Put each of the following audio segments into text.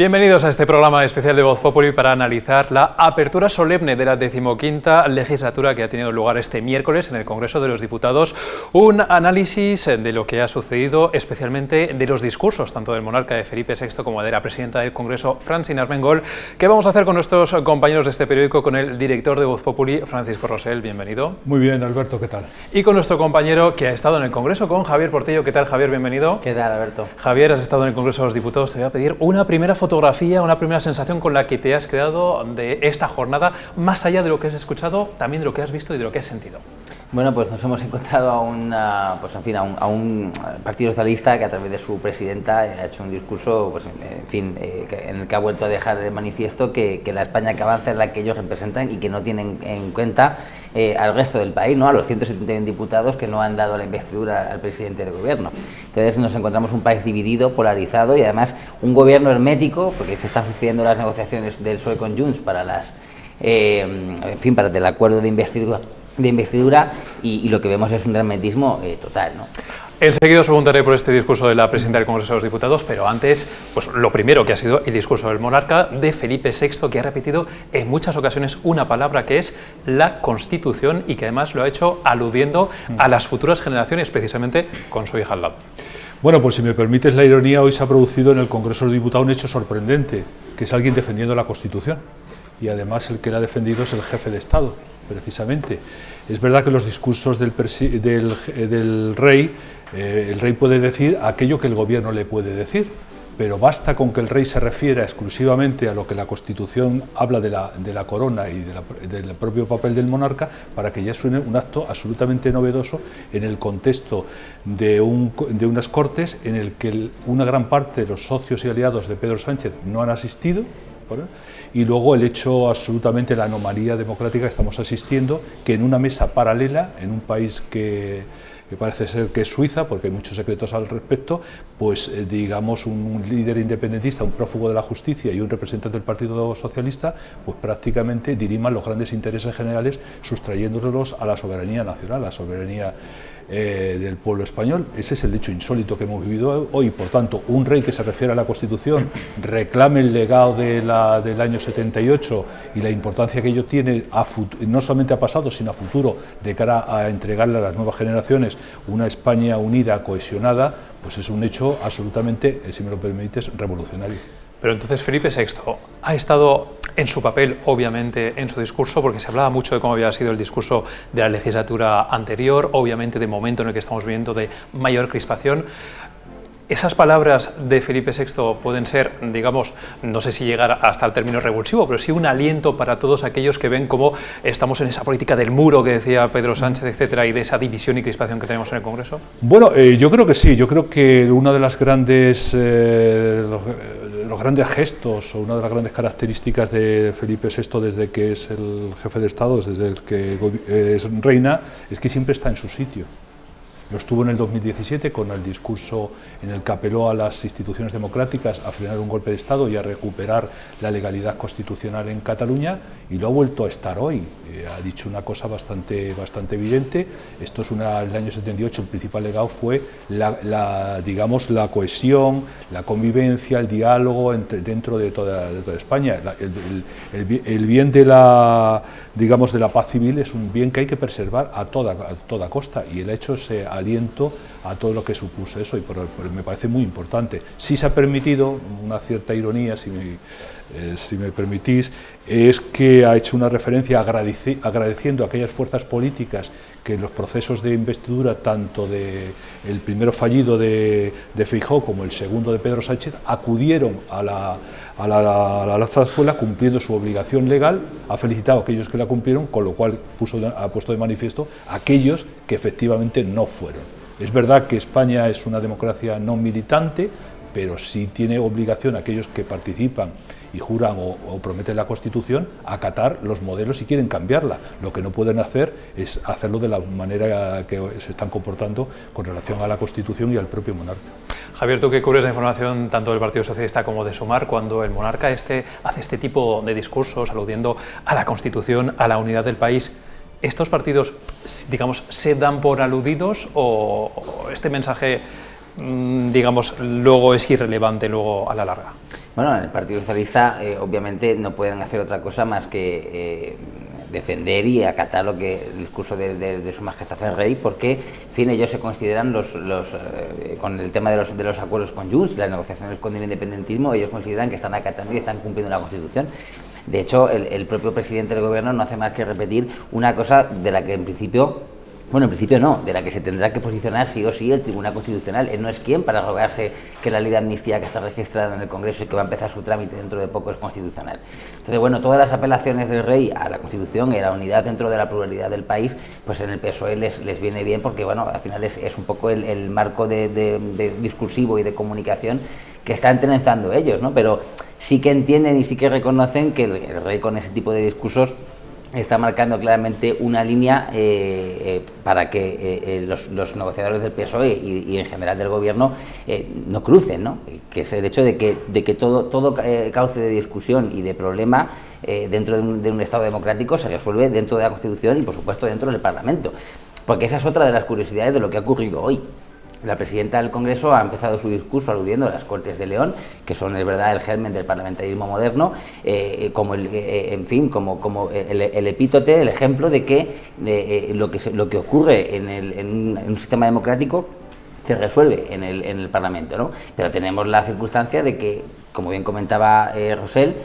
Bienvenidos a este programa especial de Voz Populi para analizar la apertura solemne de la 15ª legislatura que ha tenido lugar este miércoles en el Congreso de los Diputados. Un análisis de lo que ha sucedido, especialmente de los discursos tanto del monarca de Felipe VI como de la presidenta del Congreso, Francina Armengol, que vamos a hacer con nuestros compañeros de este periódico, con el director de Voz Populi, Francisco Rosell. Bienvenido. Muy bien, Alberto, ¿qué tal? Y con nuestro compañero que ha estado en el Congreso, con Javier Portillo. ¿Qué tal, Javier? Bienvenido. ¿Qué tal, Alberto? Javier, has estado en el Congreso de los Diputados. Te voy a pedir una primera fotografía, una primera sensación con la que te has quedado de esta jornada, más allá de lo que has escuchado, también de lo que has visto y de lo que has sentido. Bueno, pues nos hemos encontrado a un Partido Socialista que a través de su presidenta ha hecho un discurso, en el que ha vuelto a dejar de manifiesto que la España que avanza es la que ellos representan y que no tienen en cuenta al resto del país, ¿no? A los 171 diputados que no han dado la investidura al presidente del gobierno. Entonces nos encontramos un país dividido, polarizado y además un gobierno hermético, porque se están sucediendo las negociaciones del PSOE con Junts para para el acuerdo de investidura y lo que vemos es un hermetismo total, ¿no? Enseguida os preguntaré por este discurso de la presidenta del Congreso de los Diputados, pero antes, pues lo primero que ha sido el discurso del monarca de Felipe VI, que ha repetido en muchas ocasiones una palabra que es la Constitución y que además lo ha hecho aludiendo a las futuras generaciones, precisamente con su hija al lado. Bueno, pues si me permites la ironía, hoy se ha producido en el Congreso de los Diputados un hecho sorprendente, que es alguien defendiendo la Constitución. Y además el que la ha defendido es el jefe de Estado, precisamente. Es verdad que los discursos del rey, el rey puede decir aquello que el gobierno le puede decir, pero basta con que el rey se refiera exclusivamente a lo que la Constitución habla de la corona y del propio papel del monarca para que ya suene un acto absolutamente novedoso en el contexto de unas Cortes en el que una gran parte de los socios y aliados de Pedro Sánchez no han asistido, ¿vale? Y luego el hecho absolutamente, la anomalía democrática que estamos asistiendo, que en una mesa paralela, en un país que parece ser que es Suiza, porque hay muchos secretos al respecto, pues digamos un líder independentista, un prófugo de la justicia y un representante del Partido Socialista, pues prácticamente diriman los grandes intereses generales sustrayéndolos a la soberanía nacional, a la soberanía del pueblo español. Ese es el hecho insólito que hemos vivido hoy. Por tanto, un rey que se refiere a la Constitución reclame el legado del año 78 y la importancia que ello tiene no solamente a pasado, sino a futuro, de cara a entregarle a las nuevas generaciones una España unida, cohesionada, pues es un hecho absolutamente, si me lo permites, revolucionario. Pero entonces Felipe VI ha estado en su papel, obviamente, en su discurso, porque se hablaba mucho de cómo había sido el discurso de la legislatura anterior, obviamente del momento en el que estamos viviendo de mayor crispación. Esas palabras de Felipe VI pueden ser, digamos, no sé si llegar hasta el término revulsivo, pero sí un aliento para todos aquellos que ven cómo estamos en esa política del muro que decía Pedro Sánchez, etcétera, y de esa división y crispación que tenemos en el Congreso. Bueno, yo creo que sí. Yo creo que una de las grandes los grandes gestos o una de las grandes características de Felipe VI desde que es el jefe de Estado, desde el que es reina, es que siempre está en su sitio. Lo estuvo en el 2017 con el discurso en el que apeló a las instituciones democráticas a frenar un golpe de Estado y a recuperar la legalidad constitucional en Cataluña, y lo ha vuelto a estar hoy. Ha dicho una cosa bastante evidente. Esto es el año 78, el principal legado fue digamos, la cohesión, la convivencia, el diálogo dentro de toda España. El bien de la paz civil es un bien que hay que preservar a toda costa, y él ha hecho ese aliento a todo lo que supuso eso, y me parece muy importante. Sí se ha permitido una cierta ironía, si me permitís, es que ha hecho una referencia agradeciendo a aquellas fuerzas políticas que en los procesos de investidura, tanto el primero fallido de Feijóo como el segundo de Pedro Sánchez, acudieron a la zarzuela cumpliendo su obligación legal. Ha felicitado a aquellos que la cumplieron, con lo cual ha puesto de manifiesto a aquellos que efectivamente no fueron. Es verdad que España es una democracia no militante, pero sí tiene obligación aquellos que participan y juran o prometen la Constitución a acatar los modelos y quieren cambiarla. Lo que no pueden hacer es hacerlo de la manera que se están comportando con relación a la Constitución y al propio monarca. Javier, tú que cubres la información tanto del Partido Socialista como de Sumar, cuando el monarca hace este tipo de discursos aludiendo a la Constitución, a la unidad del país, ¿estos partidos, digamos, se dan por aludidos o este mensaje, digamos, luego es irrelevante luego a la larga? Bueno, en el Partido Socialista obviamente no pueden hacer otra cosa más que defender y acatar lo que el discurso de Su Majestad el Rey, porque, en fin, ellos se consideran con el tema de los acuerdos con Junts y las negociaciones con el independentismo, ellos consideran que están acatando y están cumpliendo la Constitución. De hecho, el propio presidente del Gobierno no hace más que repetir una cosa de la que en principio no, de la que se tendrá que posicionar sí o sí el Tribunal Constitucional. Él no es quien para rogarse que la ley de amnistía que está registrada en el Congreso y que va a empezar su trámite dentro de poco es constitucional. Entonces, bueno, todas las apelaciones del Rey a la Constitución y a la unidad dentro de la pluralidad del país, pues en el PSOE les viene bien porque, bueno, al final es un poco el marco de discursivo y de comunicación que están trenzando ellos, ¿no? Pero sí que entienden y sí que reconocen que el Rey con ese tipo de discursos está marcando claramente una línea para que los negociadores del PSOE y en general del Gobierno no crucen, ¿no? Que es el hecho de que todo cauce de discusión y de problema dentro de un Estado democrático se resuelve dentro de la Constitución y, por supuesto, dentro del Parlamento. Porque esa es otra de las curiosidades de lo que ha ocurrido hoy. La presidenta del Congreso ha empezado su discurso aludiendo a las Cortes de León, que son, es verdad, el germen del parlamentarismo moderno, como el epítote, el ejemplo de que lo que ocurre en un sistema democrático se resuelve en el Parlamento, ¿no? Pero tenemos la circunstancia de que, como bien comentaba Rosell,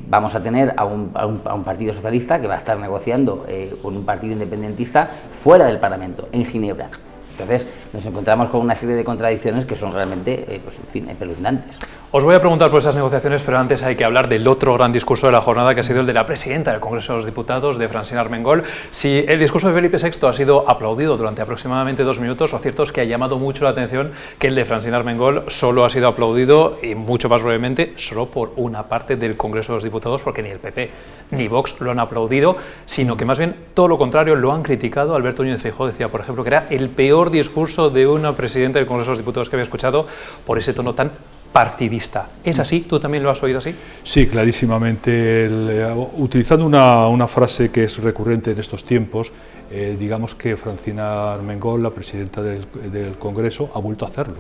vamos a tener a un partido socialista que va a estar negociando con un partido independentista fuera del Parlamento, en Ginebra. Entonces nos encontramos con una serie de contradicciones que son realmente, pues, en fin, espeluznantes. Os voy a preguntar por esas negociaciones, pero antes hay que hablar del otro gran discurso de la jornada, que ha sido el de la presidenta del Congreso de los Diputados, de Francina Armengol. Si el discurso de Felipe VI ha sido aplaudido durante aproximadamente 2 minutos, lo cierto es que ha llamado mucho la atención que el de Francina Armengol solo ha sido aplaudido, y mucho más brevemente, solo por una parte del Congreso de los Diputados, porque ni el PP ni Vox lo han aplaudido, sino que más bien todo lo contrario, lo han criticado. Alberto Núñez Feijóo decía, por ejemplo, que era el peor discurso de una presidenta del Congreso de los Diputados que había escuchado, por ese tono tan partidista. ¿Es así? ¿Tú también lo has oído así? Sí, clarísimamente. Utilizando una frase que es recurrente en estos tiempos, digamos que Francina Armengol, la presidenta del Congreso, ha vuelto a hacerlo.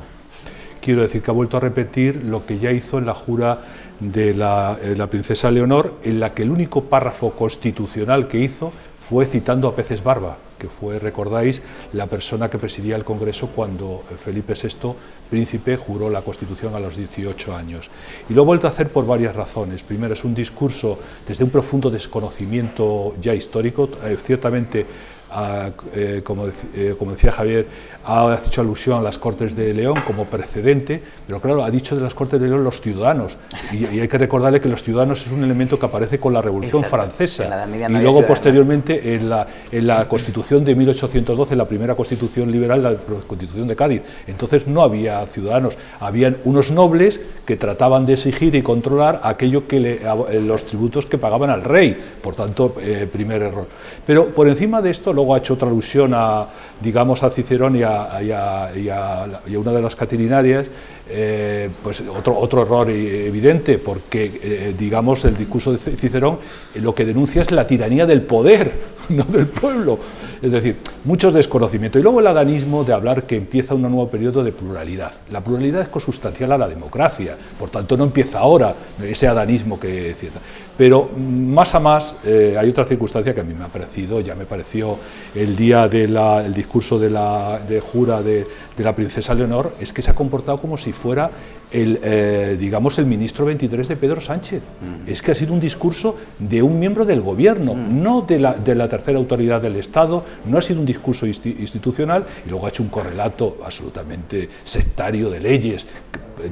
Quiero decir que ha vuelto a repetir lo que ya hizo en la jura de la princesa Leonor, en la que el único párrafo constitucional que hizo fue citando a Peces Barba, que fue, recordáis, la persona que presidía el Congreso cuando Felipe VI, príncipe, juró la Constitución a los 18 años. Y lo ha vuelto a hacer por varias razones. Primero, es un discurso desde un profundo desconocimiento ya histórico, ciertamente. Como decía Javier, ha hecho alusión a las Cortes de León como precedente, pero claro, ha dicho de las Cortes de León los ciudadanos, y hay que recordarle que los ciudadanos es un elemento que aparece con la Revolución Francesa, y luego posteriormente en la Constitución de 1812, la primera Constitución liberal, la Constitución de Cádiz. Entonces no había ciudadanos, habían unos nobles que trataban de exigir y controlar aquello que los tributos que pagaban al rey, por tanto, primer error. Pero por encima de esto, luego ha hecho otra alusión a Cicerón y a una de las catilinarias, pues otro error evidente, porque digamos el discurso de Cicerón lo que denuncia es la tiranía del poder, no del pueblo. Es decir, muchos desconocimientos. Y luego el adanismo de hablar que empieza un nuevo periodo de pluralidad. La pluralidad es consustancial a la democracia, por tanto no empieza ahora ese adanismo que cierta. Pero más a más hay otra circunstancia que a mí me pareció el día del discurso de jura de la princesa Leonor, es que se ha comportado como si fuera digamos el ministro 23 de Pedro Sánchez. Es que ha sido un discurso de un miembro del gobierno, no de la tercera autoridad del Estado, no ha sido un discurso institucional, y luego ha hecho un correlato absolutamente sectario de leyes,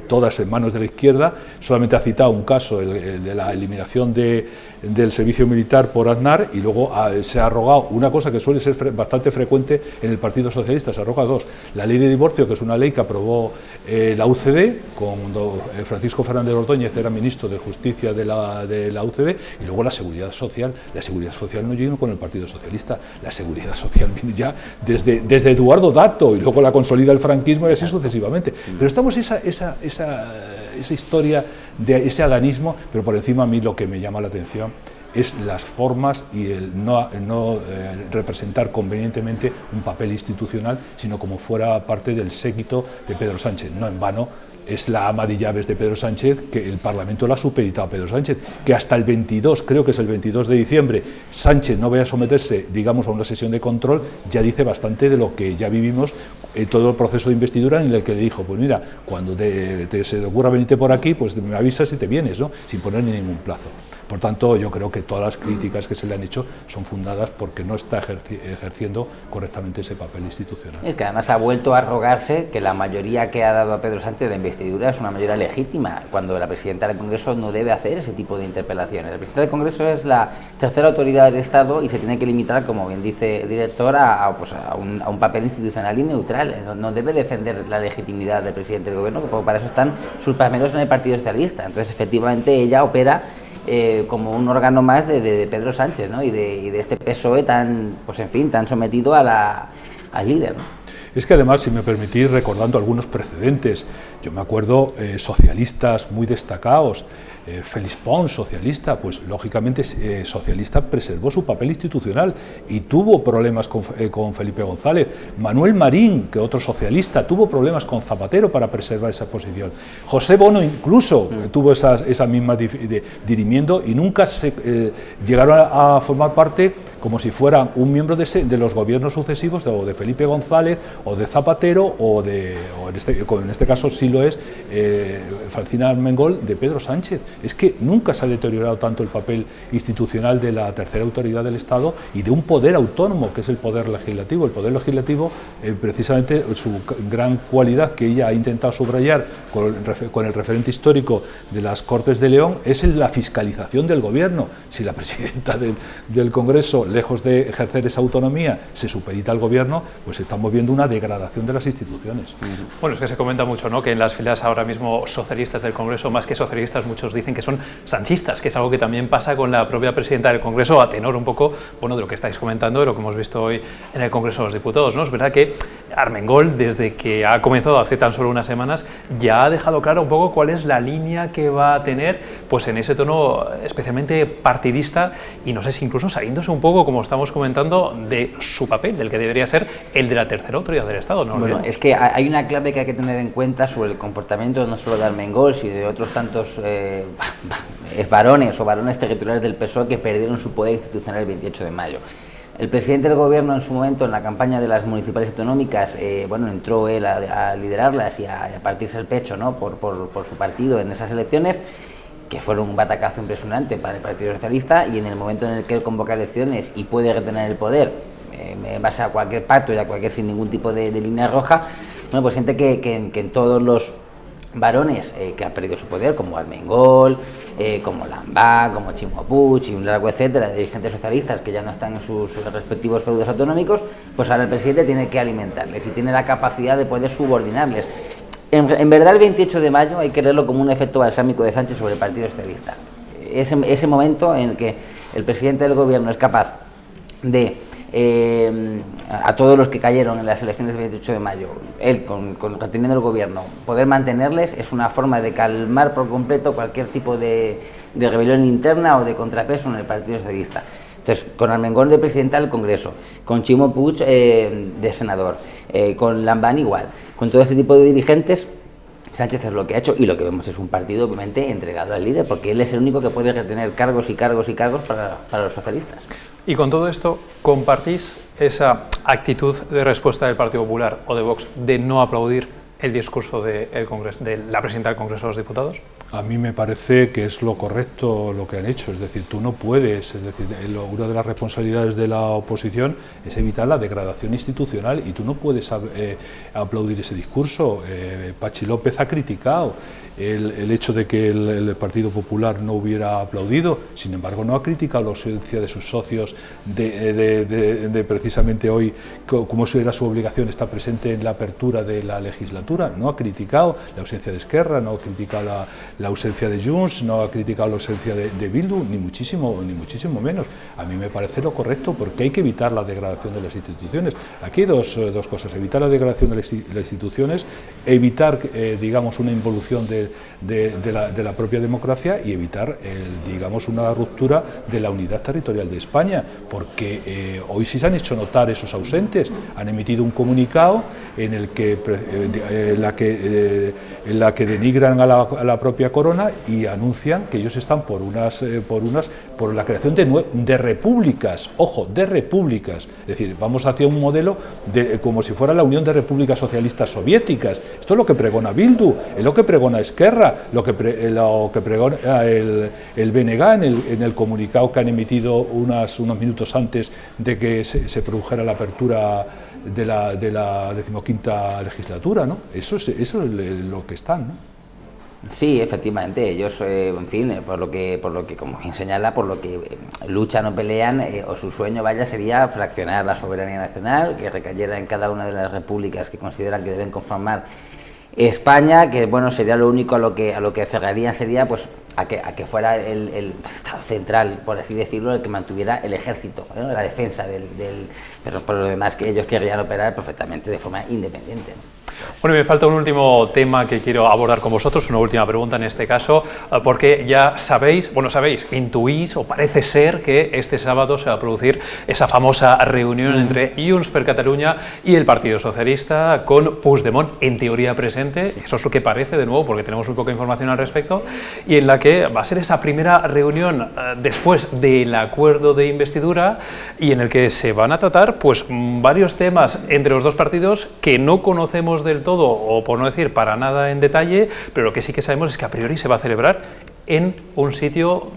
todas en manos de la izquierda. Solamente ha citado un caso, el de la eliminación del servicio militar por Aznar, y luego se ha arrogado una cosa que suele ser bastante frecuente en el Partido Socialista, se arroga dos: la ley de divorcio, que es una ley que aprobó la UCD, cuando Francisco Fernández Ordóñez era ministro de Justicia de la UCD, y luego la seguridad social. La seguridad social no llegó con el Partido Socialista, la seguridad social viene ya desde Eduardo Dato, y luego la consolida el franquismo y así sucesivamente. Pero estamos esa historia de ese adanismo, pero por encima a mí lo que me llama la atención es las formas y el no representar convenientemente un papel institucional, sino como fuera parte del séquito de Pedro Sánchez. No en vano es la ama de llaves de Pedro Sánchez, que el Parlamento la ha supeditado a Pedro Sánchez, que hasta el 22, creo que es el 22 de diciembre, Sánchez no vaya a someterse, digamos, a una sesión de control, ya dice bastante de lo que ya vivimos en todo el proceso de investidura, en el que le dijo, pues mira, cuando se te ocurra venirte por aquí, pues me avisas y te vienes, ¿no?, sin poner ni ningún plazo. Por tanto, yo creo que todas las críticas que se le han hecho son fundadas porque no está ejerciendo correctamente ese papel institucional. Es que además ha vuelto a arrogarse que la mayoría que ha dado a Pedro Sánchez de investidura es una mayoría legítima, cuando la presidenta del Congreso no debe hacer ese tipo de interpelaciones. La presidenta del Congreso es la tercera autoridad del Estado y se tiene que limitar, como bien dice el director, a un papel institucional y neutral. No debe defender la legitimidad del presidente del Gobierno, porque para eso están sus pamelos en el Partido Socialista. Entonces, efectivamente, ella opera como un órgano más de Pedro Sánchez, ¿no?, y de este PSOE tan, pues en fin, tan sometido al líder, ¿no? Es que además, si me permitís, recordando algunos precedentes, yo me acuerdo socialistas muy destacados, Félix Pons, socialista, pues lógicamente socialista preservó su papel institucional y tuvo problemas con Felipe González. Manuel Marín, que otro socialista, tuvo problemas con Zapatero para preservar esa posición. José Bono incluso tuvo esa misma dirimiendo y nunca llegaron a formar parte como si fueran un miembro de los gobiernos sucesivos o de Felipe González o de Zapatero en este caso sí lo es Francina Armengol, de Pedro Sánchez. Es que nunca se ha deteriorado tanto el papel institucional de la tercera autoridad del Estado y de un poder autónomo que es el poder legislativo. El poder legislativo, precisamente su gran cualidad que ella ha intentado subrayar con el referente histórico de las Cortes de León, es la fiscalización del gobierno. Si la presidenta del Congreso, lejos de ejercer esa autonomía, se supedita al gobierno, pues estamos viendo una degradación de las instituciones. Bueno, es que se comenta mucho, ¿no?, que en las filas ahora mismo socialistas del Congreso, más que socialistas, muchos dicen que son sanchistas, que es algo que también pasa con la propia presidenta del Congreso, a tenor un poco, bueno, de lo que estáis comentando, de lo que hemos visto hoy en el Congreso de los Diputados, ¿no? Es verdad que Armengol, desde que ha comenzado hace tan solo unas semanas, ya ha dejado claro un poco cuál es la línea que va a tener, pues en ese tono especialmente partidista, y no sé si incluso saliéndose un poco, como estamos comentando, de su papel, del que debería ser el de la tercera autoridad del Estado, ¿no? Bueno, es que hay una clave que hay que tener en cuenta sobre el comportamiento no solo de Armengol, sino de otros tantos varones o varones territoriales del PSOE que perdieron su poder institucional el 28 de mayo. El presidente del Gobierno, en su momento, en la campaña de las municipales autonómicas, entró él a liderarlas y a partirse el pecho, ¿no?, por su partido en esas elecciones, que fueron un batacazo impresionante para el Partido Socialista, y en el momento en el que él convoca elecciones y puede retener el poder, en base a cualquier pacto y a cualquier sin ningún tipo de línea roja, bueno, pues siente que en todos los varones que han perdido su poder, como Armengol, como Lambán, como Chimo Puig y un largo etcétera de dirigentes socialistas que ya no están en sus respectivos feudos autonómicos, pues ahora el presidente tiene que alimentarles y tiene la capacidad de poder subordinarles. En verdad, el 28 de mayo hay que leerlo como un efecto balsámico de Sánchez sobre el Partido Socialista. Ese momento en el que el presidente del Gobierno es capaz de, a todos los que cayeron en las elecciones del 28 de mayo, él reteniendo el Gobierno, poder mantenerles, es una forma de calmar por completo cualquier tipo de rebelión interna o de contrapeso en el Partido Socialista. Entonces, con Armengol de presidenta del Congreso, con Chimo Puig de senador, con Lambán igual, con todo este tipo de dirigentes, Sánchez es lo que ha hecho, y lo que vemos es un partido obviamente entregado al líder, porque él es el único que puede retener cargos y cargos y cargos para los socialistas. Y con todo esto, ¿compartís esa actitud de respuesta del Partido Popular o de Vox de no aplaudir el discurso de la presidenta del Congreso de los Diputados? A mí me parece que es lo correcto lo que han hecho, es decir, tú no puedes, es decir, una de las responsabilidades de la oposición es evitar la degradación institucional y tú no puedes aplaudir ese discurso. Pachi López ha criticado el hecho de que el Partido Popular no hubiera aplaudido, sin embargo no ha criticado la ausencia de sus socios de precisamente hoy, como era su obligación, estar presente en la apertura de la legislatura. legislatura, no ha criticado la ausencia de Esquerra, no ha criticado la ausencia de Junts, no ha criticado la ausencia de Bildu, ni muchísimo menos. A mí me parece lo correcto, porque hay que evitar la degradación de las instituciones. Aquí hay dos cosas: evitar la degradación de las instituciones, evitar, digamos, una involución de la propia democracia, y evitar, digamos, una ruptura de la unidad territorial de España, porque hoy sí se han hecho notar esos ausentes. Han emitido un comunicado en la que denigran a la propia corona y anuncian que ellos están por la creación de repúblicas, ojo, de repúblicas. Es decir, vamos hacia un modelo como si fuera la Unión de Repúblicas Socialistas Soviéticas. Esto es lo que pregona Bildu, es lo que pregona Esquerra, lo que pregona el BNG en el comunicado que han emitido unos minutos antes de que se produjera la apertura de la 15ª legislatura, ¿no? Eso es lo que están, ¿no? Sí, efectivamente, ellos, en fin, por lo que como bien señala, por lo que luchan o pelean, o su sueño, vaya, sería fraccionar la soberanía nacional, que recayera en cada una de las repúblicas que consideran que deben conformar España, que bueno, sería lo único a lo que cerrarían, sería pues a que fuera el Estado central, por así decirlo, el que mantuviera el ejército, ¿no? La defensa pero por lo demás que ellos querrían operar perfectamente de forma independiente, ¿no? Bueno, me falta un último tema que quiero abordar con vosotros, una última pregunta en este caso, porque ya sabéis, intuís o parece ser que este sábado se va a producir esa famosa reunión entre Junts per Catalunya y el Partido Socialista, con Puigdemont en teoría presente. Eso es lo que parece, de nuevo, porque tenemos muy poca información al respecto, y en la que va a ser esa primera reunión después del acuerdo de investidura, y en el que se van a tratar pues varios temas entre los dos partidos que no conocemos del todo, o por no decir para nada en detalle, pero lo que sí que sabemos es que a priori se va a celebrar en un sitio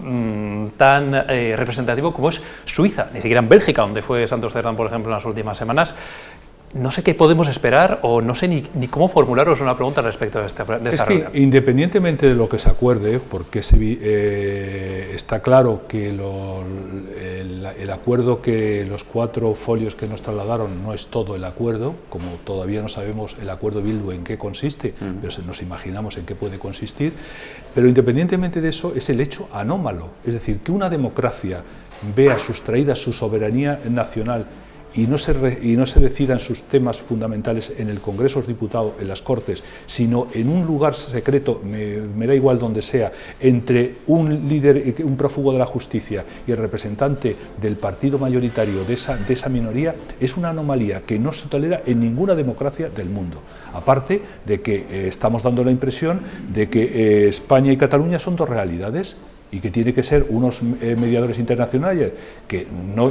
tan representativo como es Suiza, ni siquiera en Bélgica, donde fue Santos Cerdán, por ejemplo, en las últimas semanas. No sé qué podemos esperar, o no sé ni cómo formularos una pregunta respecto de esta reunión. Independientemente de lo que se acuerde, porque está claro que el acuerdo, que los 4 folios que nos trasladaron no es todo el acuerdo, como todavía no sabemos el acuerdo Bildu en qué consiste, pero nos imaginamos en qué puede consistir. Pero independientemente de eso, es el hecho anómalo, es decir, que una democracia vea sustraída su soberanía nacional y no se decidan sus temas fundamentales en el Congreso de los Diputados, en las Cortes, sino en un lugar secreto, me da igual donde sea, entre un líder, un prófugo de la justicia, y el representante del partido mayoritario de esa minoría, es una anomalía que no se tolera en ninguna democracia del mundo. Aparte de que estamos dando la impresión de que España y Cataluña son dos realidades, y que tiene que ser unos mediadores internacionales, que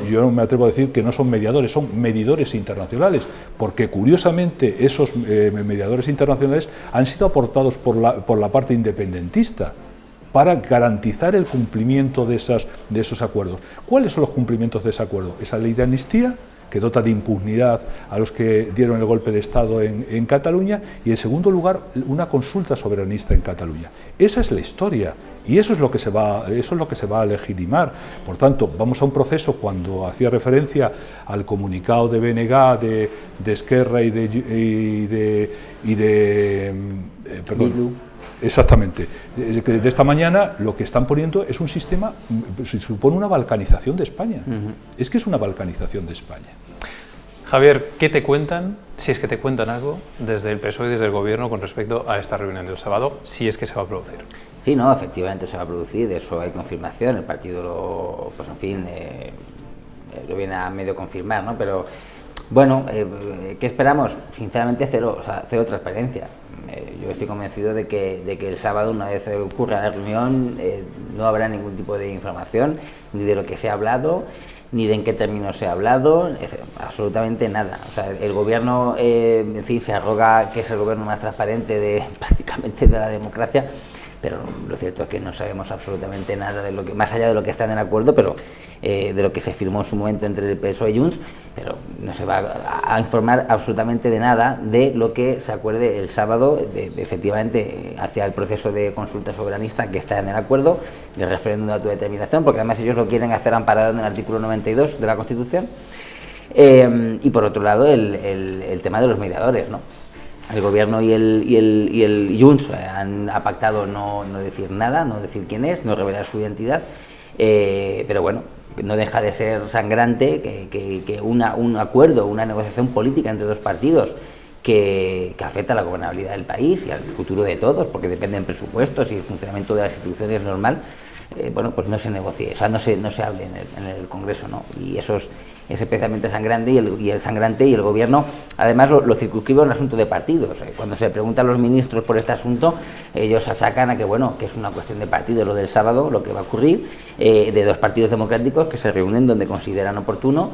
yo no me atrevo a decir que no son mediadores, son medidores internacionales, porque curiosamente esos mediadores internacionales han sido aportados por la parte independentista para garantizar el cumplimiento de esos acuerdos. ¿Cuáles son los cumplimientos de ese acuerdo? Esa ley de amnistía, que dota de impunidad a los que dieron el golpe de Estado en Cataluña, y en segundo lugar, una consulta soberanista en Cataluña. Esa es la historia, y eso es lo que se va a legitimar. Por tanto, vamos a un proceso, cuando hacía referencia al comunicado de BNG, de Esquerra y de perdón. Exactamente. De esta mañana lo que están poniendo es un sistema, supone una balcanización de España. Es que es una balcanización de España. Javier, ¿qué te cuentan, si es que te cuentan algo, desde el PSOE y desde el Gobierno con respecto a esta reunión del sábado, si es que se va a producir? Sí, no, efectivamente se va a producir, de eso hay confirmación, el partido lo viene a medio confirmar, ¿no? Pero bueno, ¿qué esperamos? Sinceramente cero transparencia. Yo estoy convencido de que el sábado, una vez ocurra la reunión, no habrá ningún tipo de información, ni de lo que se ha hablado, ni de en qué términos se ha hablado, absolutamente nada. O sea, el Gobierno, en fin, se arroga que es el Gobierno más transparente prácticamente de la democracia, pero lo cierto es que no sabemos absolutamente nada de lo que, más allá de lo que está en el acuerdo, pero de lo que se firmó en su momento entre el PSOE y Junts, pero no se va a informar absolutamente de nada de lo que se acuerde el sábado, efectivamente, hacia el proceso de consulta soberanista que está en el acuerdo, del referéndum de autodeterminación, porque además ellos lo quieren hacer amparado en el artículo 92 de la Constitución, y por otro lado el tema de los mediadores, ¿no? el gobierno y el Junts han pactado no decir nada, no decir quién es, no revelar su identidad, pero bueno, no deja de ser sangrante que un acuerdo, una negociación política entre dos partidos que afecta a la gobernabilidad del país y al futuro de todos, porque dependen presupuestos y el funcionamiento de las instituciones normal, bueno, pues no se negocie, o sea, no se hable en el Congreso, ¿no? Y eso es especialmente sangrante, y el gobierno además lo circunscribe a un asunto de partidos. Cuando se le pregunta a los ministros por este asunto, ellos achacan a que, bueno, que es una cuestión de partidos, lo del sábado, lo que va a ocurrir, de dos partidos democráticos que se reúnen donde consideran oportuno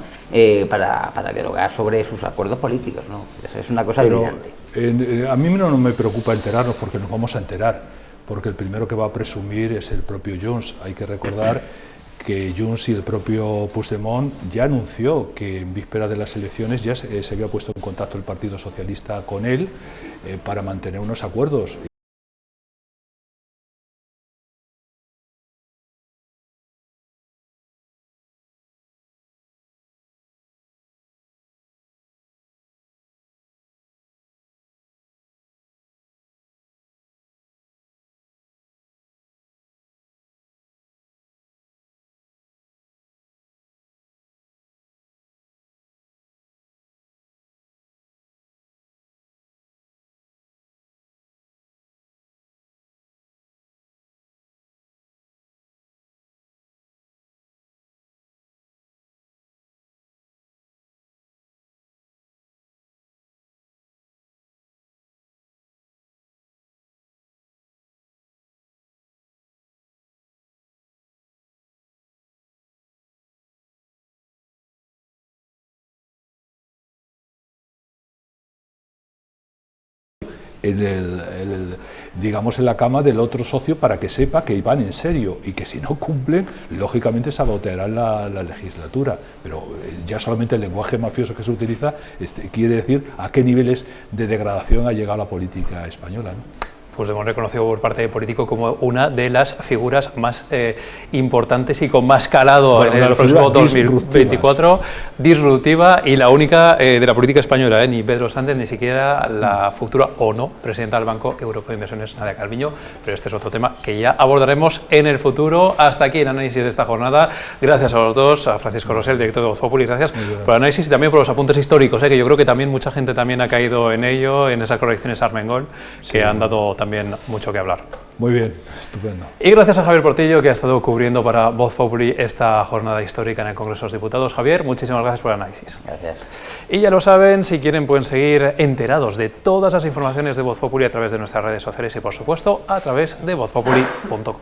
para dialogar sobre sus acuerdos políticos, ¿no? Es una cosa delirante. A mí no me preocupa enterarnos, porque nos vamos a enterar, porque el primero que va a presumir es el propio Junts. Hay que recordar que Junts y el propio Puigdemont ya anunció que en víspera de las elecciones ya se había puesto en contacto el Partido Socialista con él para mantener unos acuerdos. Digamos en la cama del otro socio, para que sepa que van en serio y que si no cumplen, lógicamente sabotearán la legislatura. Pero ya solamente el lenguaje mafioso que se utiliza quiere decir a qué niveles de degradación ha llegado la política española, ¿no? Puigdemont reconocido por parte de Político como una de las figuras más importantes y con más calado en el próximo 2024, disruptiva, y la única de la política española, ni Pedro Sánchez, ni siquiera la futura o no presidenta del Banco Europeo de Inversiones, Nadia Calviño, pero este es otro tema que ya abordaremos en el futuro. Hasta aquí el análisis de esta jornada. Gracias a los dos, a Francisco Rosell, director de Voz Populi, gracias por el análisis y también por los apuntes históricos, que yo creo que también mucha gente también ha caído en ello, en esas correcciones Armengol, que han dado también mucho que hablar. Muy bien, estupendo. Y gracias a Javier Portillo, que ha estado cubriendo para Voz Populi esta jornada histórica en el Congreso de los Diputados. Javier, muchísimas gracias por el análisis. Gracias. Y ya lo saben, si quieren pueden seguir enterados de todas las informaciones de Voz Populi a través de nuestras redes sociales y, por supuesto, a través de vozpopuli.com.